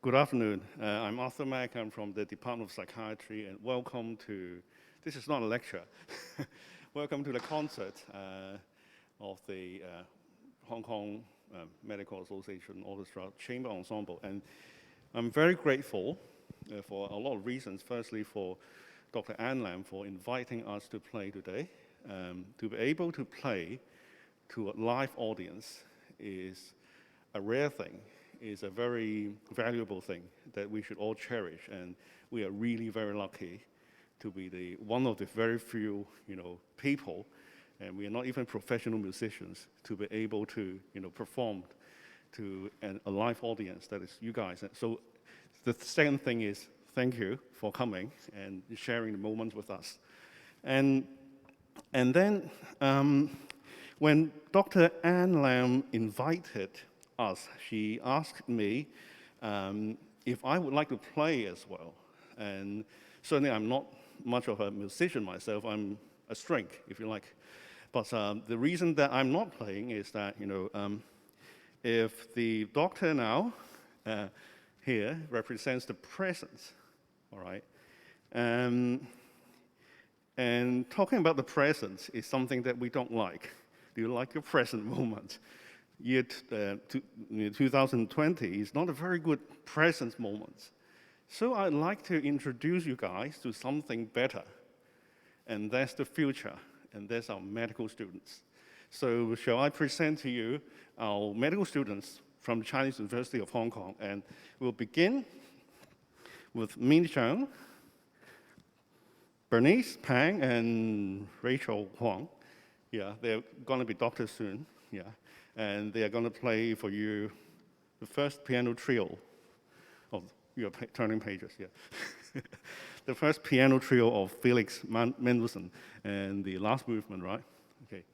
Good afternoon. I'm Arthur Mack. I'm from the Department of Psychiatry, and welcome to, this is not a lecture, welcome to the concert of the Hong Kong Medical Association Orchestra Chamber Ensemble. And I'm very grateful for a lot of reasons. Firstly, for Dr. Ann Lam for inviting us to play today. To be able to play to a live audience is a rare thing, is a very valuable thing that we should all cherish, and we are really very lucky to be one of the very few, people, and we are not even professional musicians, to be able to, perform to a live audience that is you guys. And so the second thing is thank you for coming and sharing the moment with us. And then when Dr. Ann Lam invited us, she asked me if I would like to play as well. And certainly I'm not much of a musician myself. I'm a string, if you like. But the reason that I'm not playing is that, if the doctor now here represents the presence, all right? And talking about the presence is something that we don't like. Do you like your present moment? Year 2020 is not a very good present moment. So I'd like to introduce you guys to something better. And that's the future, and that's our medical students. So shall I present to you our medical students from the Chinese University of Hong Kong, and we'll begin with Minnie Chung, Bernice Pang, and Rachel Kwong. Yeah, they're gonna be doctors soon, yeah. And they are gonna play for you the first piano trio of your turning pages, yeah. The first piano trio of Felix Mendelssohn, and the last movement, right? Okay.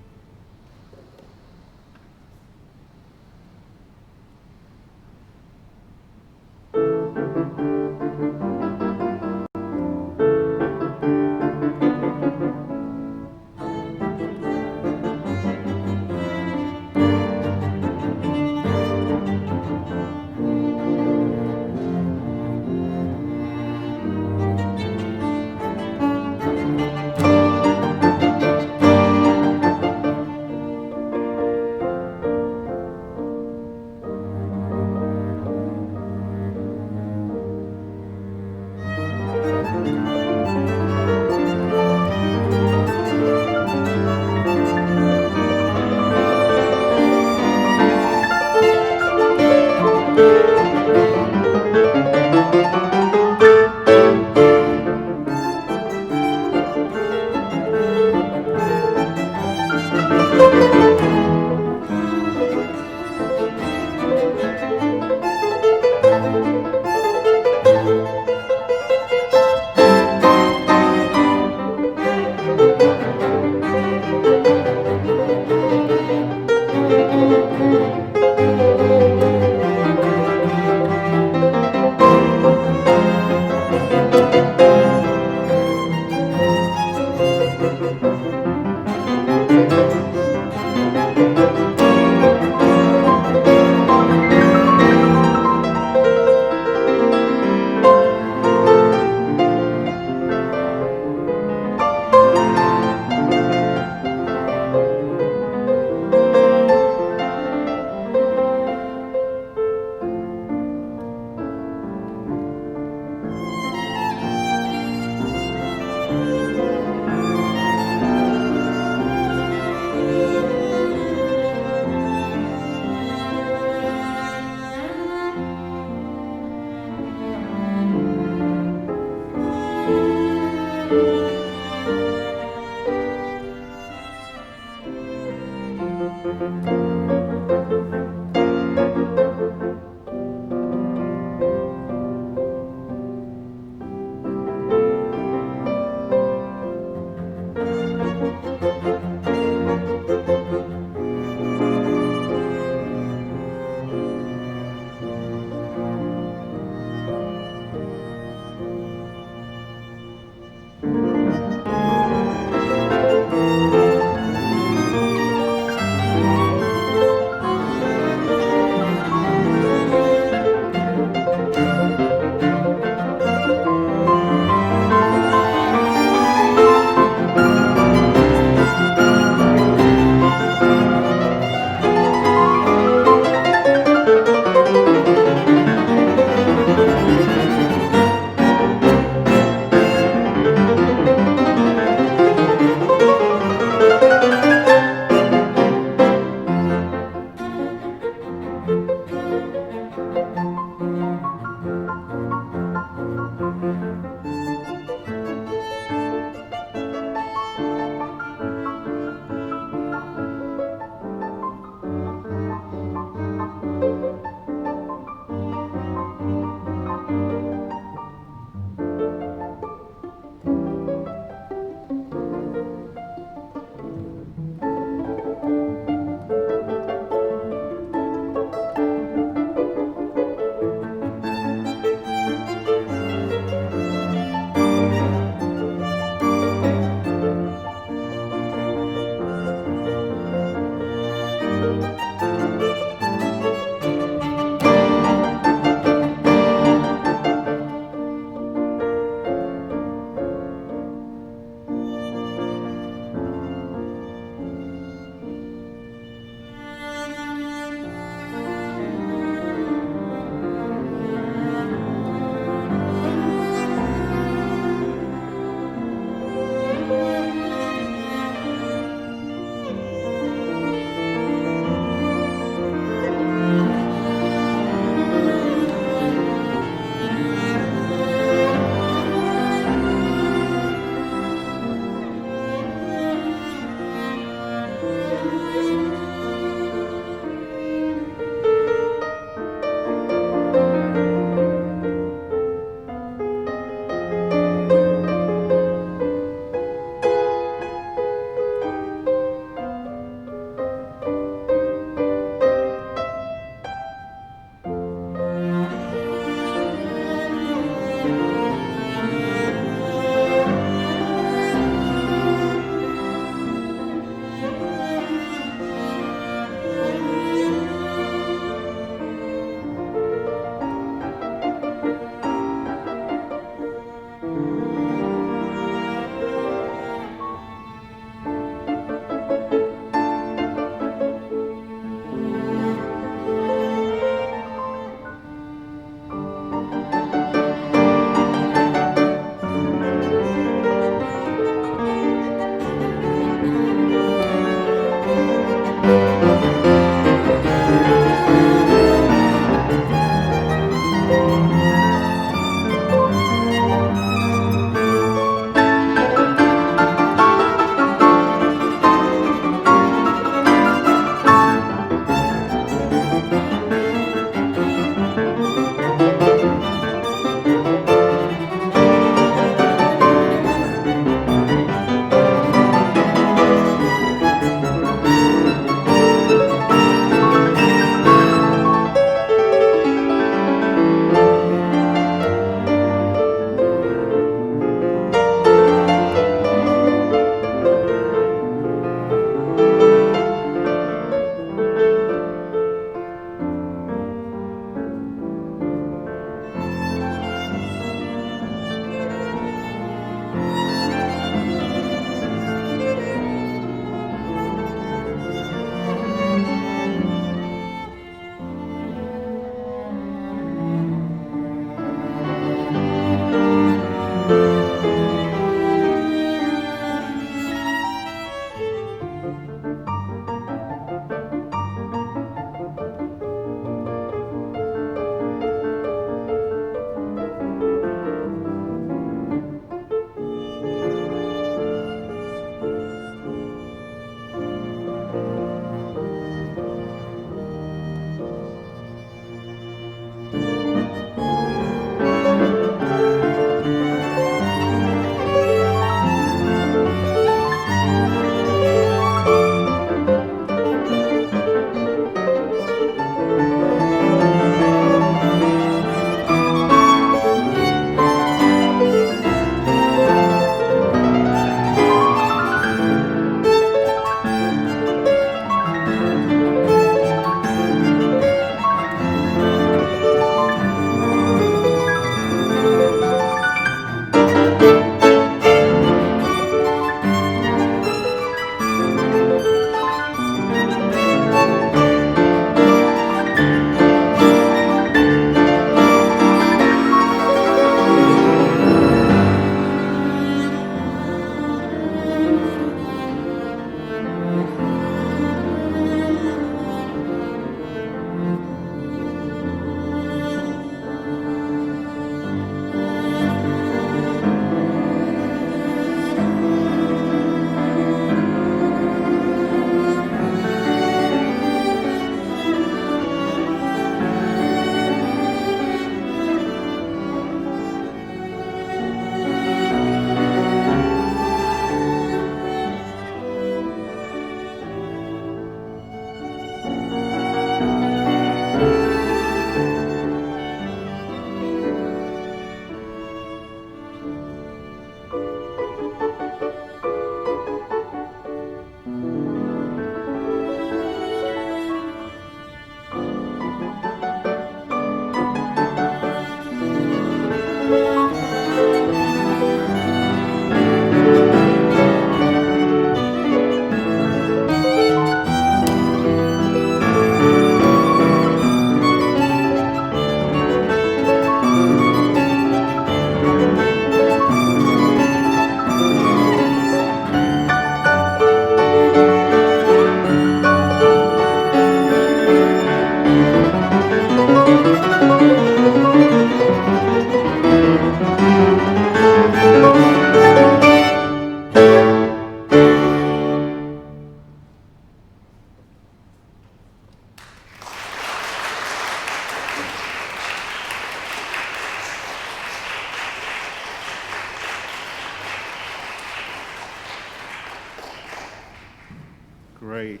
Great.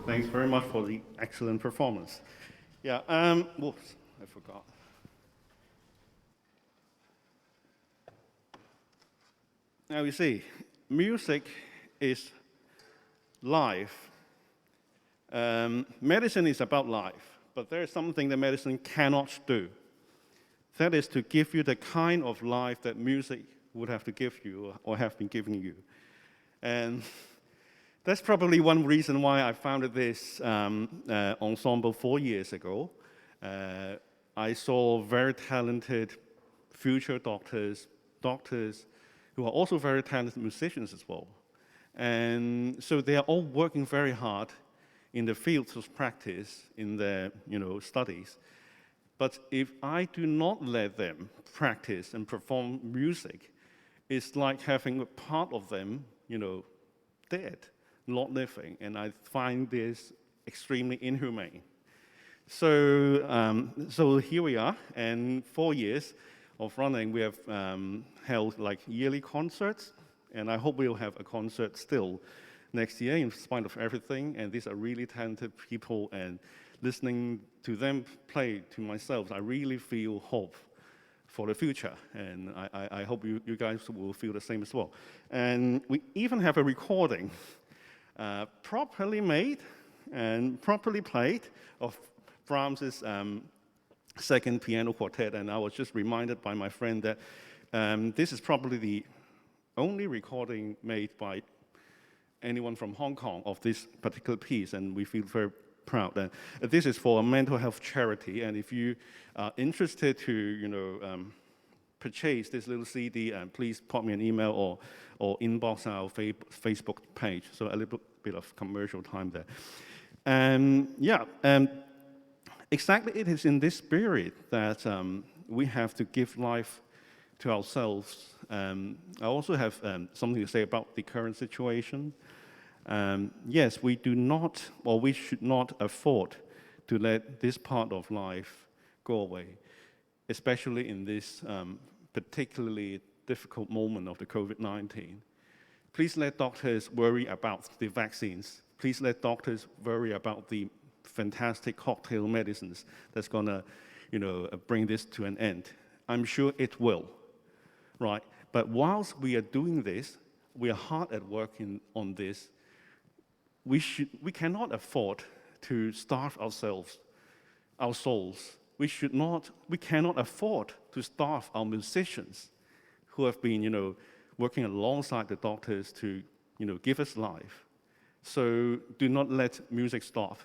Thanks very much for the excellent performance. Yeah, whoops, I forgot. Now you see, music is life. Medicine is about life, but there is something that medicine cannot do. That is to give you the kind of life that music would have to give you or have been giving you. And that's probably one reason why I founded this ensemble 4 years ago. I saw very talented future doctors who are also very talented musicians as well. And so they are all working very hard in the fields of practice, in their studies. But if I do not let them practice and perform music, it's like having a part of them, dead, not living. And I find this extremely inhumane. So here we are, and 4 years of running, we have held like yearly concerts, and I hope we'll have a concert still next year in spite of everything. And these are really talented people, and listening to them play to myself, I really feel hope for the future, and I hope you guys will feel the same as well. And we even have a recording properly made and properly played of Brahms's second piano quartet, and I was just reminded by my friend that this is probably the only recording made by anyone from Hong Kong of this particular piece, and we feel very proud. And this is for a mental health charity, and if you are interested to purchase this little CD, please pop me an email or inbox our Facebook page. So a little bit of commercial time there. Exactly, it is in this spirit that we have to give life to ourselves. I also have something to say about the current situation. Yes, we do not, or we should not afford to let this part of life go away, especially in this particularly difficult moment of the COVID-19. Please let doctors worry about the vaccines. Please let doctors worry about the fantastic cocktail medicines that's gonna, bring this to an end. I'm sure it will, right? But whilst we are doing this, we are hard at work on this. We cannot afford to starve ourselves, our souls. We cannot afford to starve our musicians who have been, working alongside the doctors to, give us life. So do not let music stop,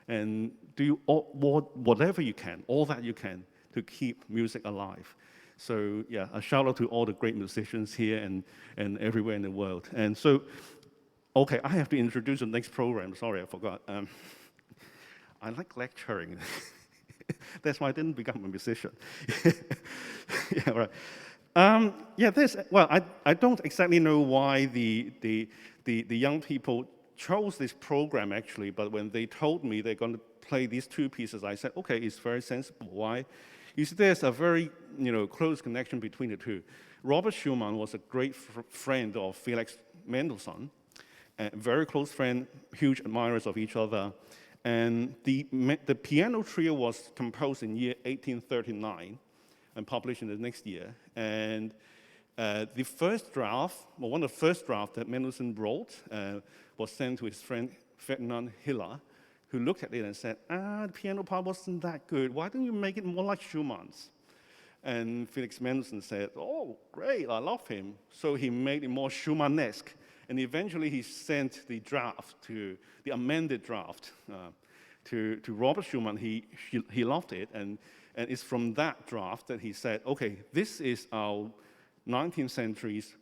and do whatever you can, all that you can, to keep music alive. So yeah, a shout out to all the great musicians here and everywhere in the world. And so, okay, I have to introduce the next program. Sorry, I forgot. I like lecturing. That's why I didn't become a musician. Yeah, right. I don't exactly know why the young people chose this program actually, but when they told me they're going to play these two pieces, I said, okay, it's very sensible. Why? You see, there's a very close connection between the two. Robert Schumann was a great friend of Felix Mendelssohn, a very close friend, huge admirers of each other. And the piano trio was composed in year 1839 and published in the next year. And the first draft, or one of the first drafts that Mendelssohn wrote was sent to his friend Ferdinand Hiller, who looked at it and said, the piano part wasn't that good. Why don't you make it more like Schumann's? And Felix Mendelssohn said, oh, great, I love him. So he made it more Schumannesque. And eventually he sent the amended draft to Robert Schumann. He loved it, and it's from that draft that he said, okay, this is our 19th century's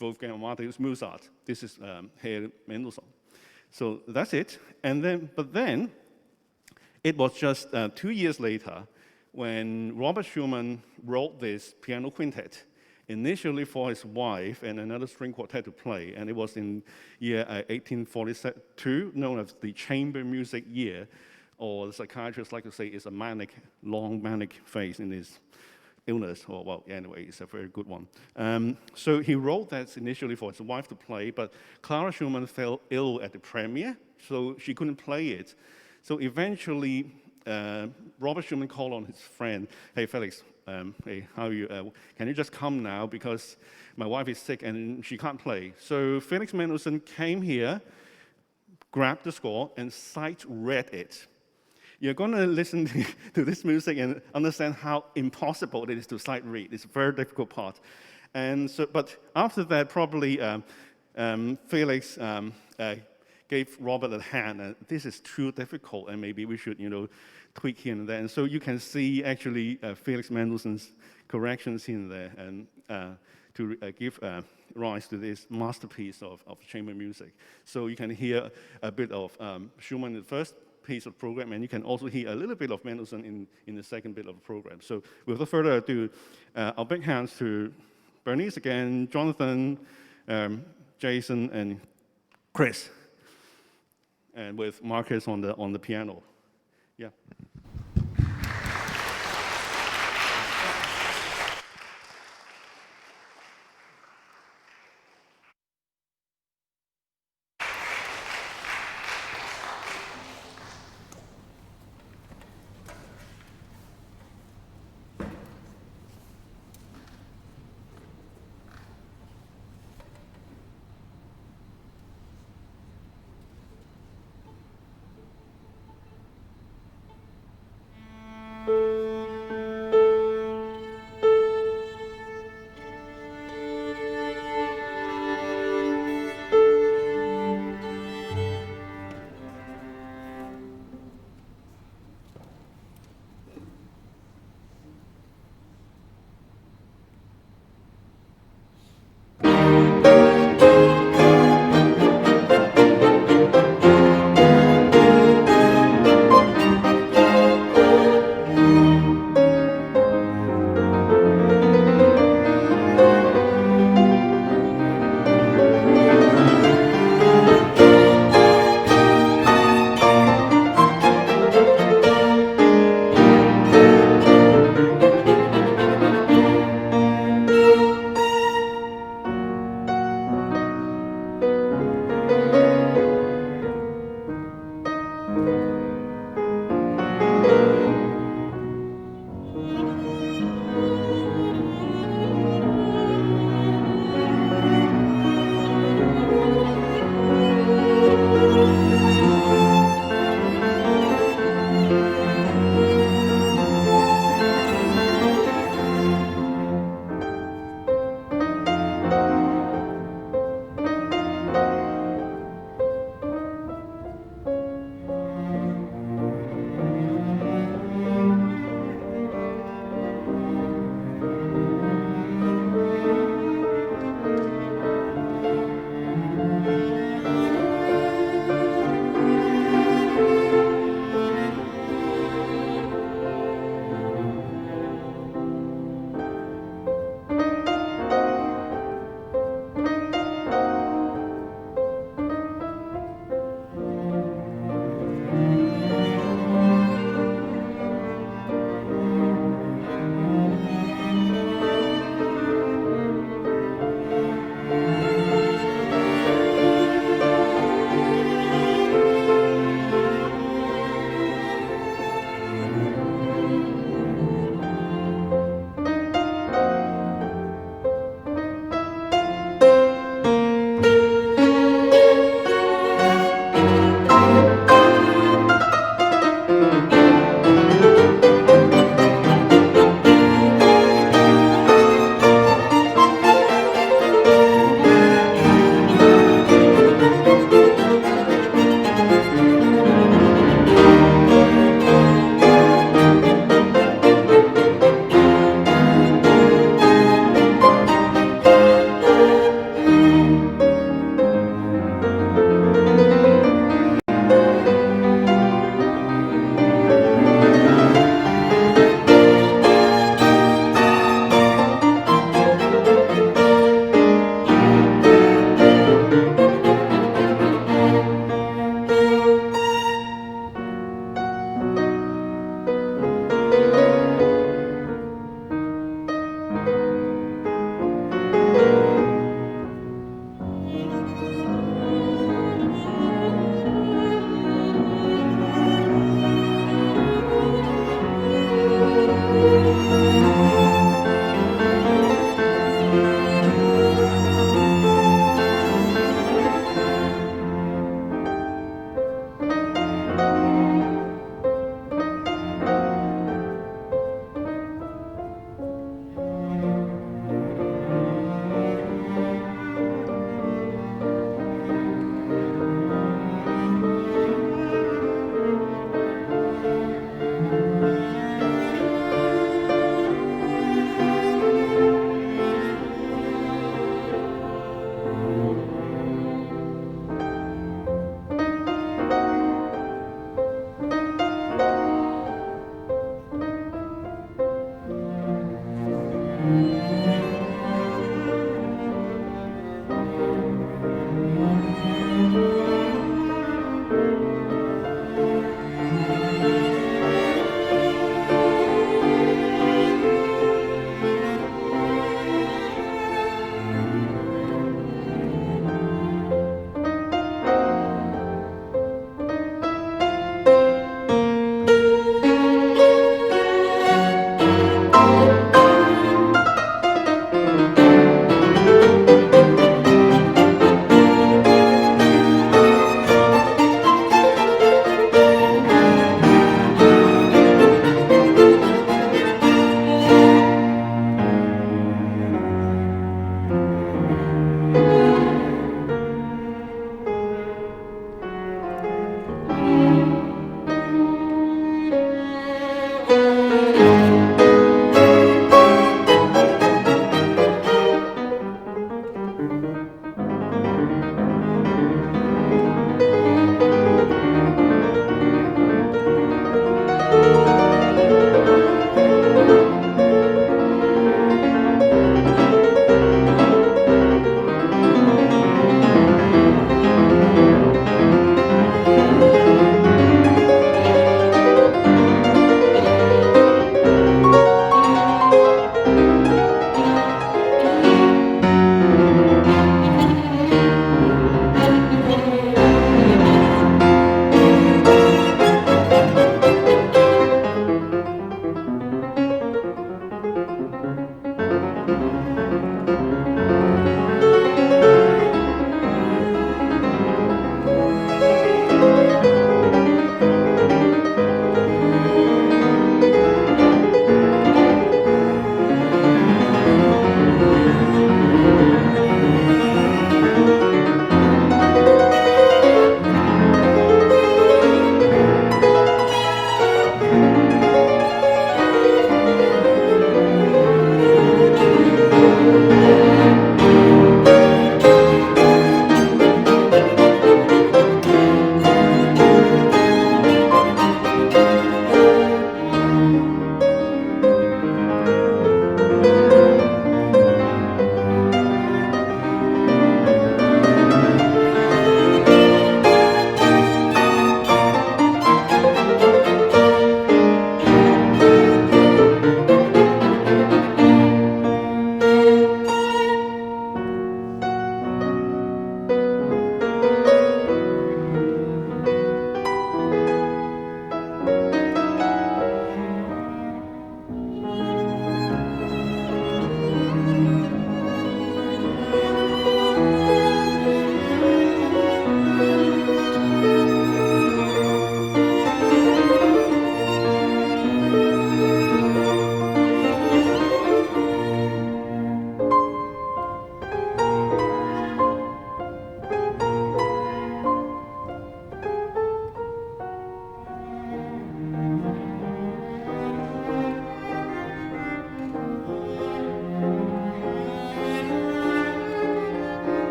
Wolfgang Amadeus Mozart. This is Herr Mendelssohn. So that's it. But then it was just 2 years later when Robert Schumann wrote this piano quintet, initially for his wife and another string quartet to play, and it was in year 1842, known as the chamber music year, or the psychiatrists like to say it's a long manic phase in illness, or well, anyway, it's a very good one. So he wrote that initially for his wife to play, but Clara Schumann fell ill at the premiere, so she couldn't play it. So eventually, Robert Schumann called on his friend, hey Felix, hey, how are you? Can you just come now, because my wife is sick and she can't play. So Felix Mendelssohn came here, grabbed the score, and sight-read it. You're going to listen to this music and understand how impossible it is to sight read. It's a very difficult part. And so, but after that, probably Felix gave Robert a hand. And this is too difficult, and maybe we should, tweak here and there. And so you can see actually Felix Mendelssohn's corrections here and there, and to give rise to this masterpiece of chamber music. So you can hear a bit of Schumann in the first piece of program, and you can also hear a little bit of Mendelssohn in the second bit of the program. So without further ado, our big hands to Bernice again, Jonathan, Jason, and Chris, and with Marcus on the piano. Yeah.